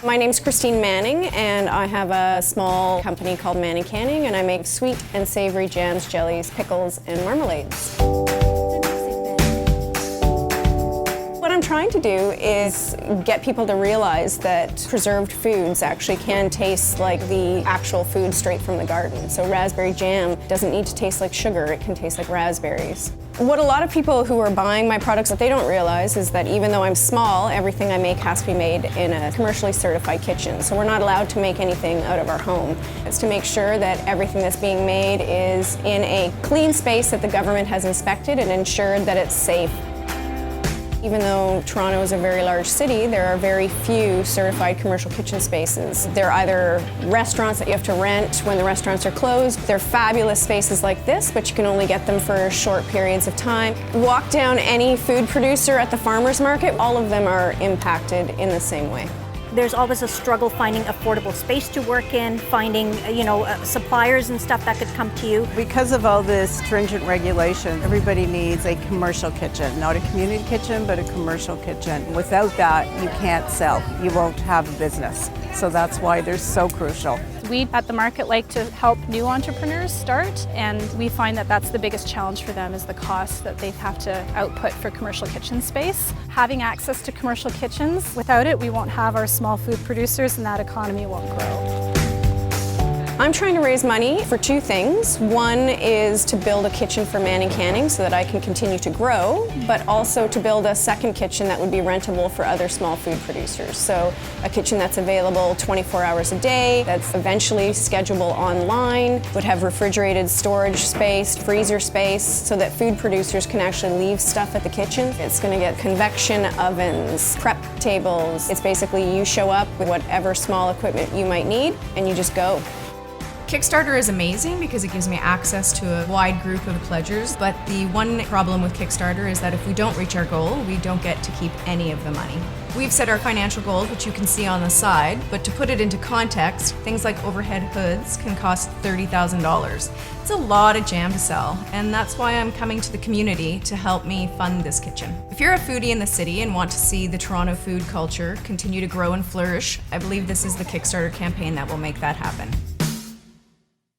My name's Christine Manning, and I have a small company called Manning Canning, and I make sweet and savory jams, jellies, pickles, and marmalades. What I'm trying to do is get people to realize that preserved foods actually can taste like the actual food straight from the garden. So raspberry jam doesn't need to taste like sugar, it can taste like raspberries. What a lot of people who are buying my products, what they don't realize is that even though I'm small, everything I make has to be made in a commercially certified kitchen. So we're not allowed to make anything out of our home. It's to make sure that everything that's being made is in a clean space that the government has inspected and ensured that it's safe. Even though Toronto is a very large city, there are very few certified commercial kitchen spaces. They're either restaurants that you have to rent when the restaurants are closed. They're fabulous spaces like this, but you can only get them for short periods of time. Walk down any food producer at the farmer's market, all of them are impacted in the same way. There's always a struggle finding affordable space to work in, finding, suppliers and stuff that could come to you. Because of all this stringent regulation, everybody needs a commercial kitchen. Not a community kitchen, but a commercial kitchen. Without that, you can't sell. You won't have a business. So that's why they're so crucial. We at the market like to help new entrepreneurs start, and we find that that's the biggest challenge for them is the cost that they have to output for commercial kitchen space. Having access to commercial kitchens, without it we won't have our small food producers and that economy won't grow. I'm trying to raise money for two things. One is to build a kitchen for Manning Canning so that I can continue to grow, but also to build a second kitchen that would be rentable for other small food producers. So a kitchen that's available 24 hours a day, that's eventually schedulable online, would have refrigerated storage space, freezer space, so that food producers can actually leave stuff at the kitchen. It's going to get convection ovens, prep tables. It's basically you show up with whatever small equipment you might need and you just go. Kickstarter is amazing because it gives me access to a wide group of pledgers, but the one problem with Kickstarter is that if we don't reach our goal, we don't get to keep any of the money. We've set our financial goals, which you can see on the side, but to put it into context, things like overhead hoods can cost $30,000. It's a lot of jam to sell, and that's why I'm coming to the community to help me fund this kitchen. If you're a foodie in the city and want to see the Toronto food culture continue to grow and flourish, I believe this is the Kickstarter campaign that will make that happen.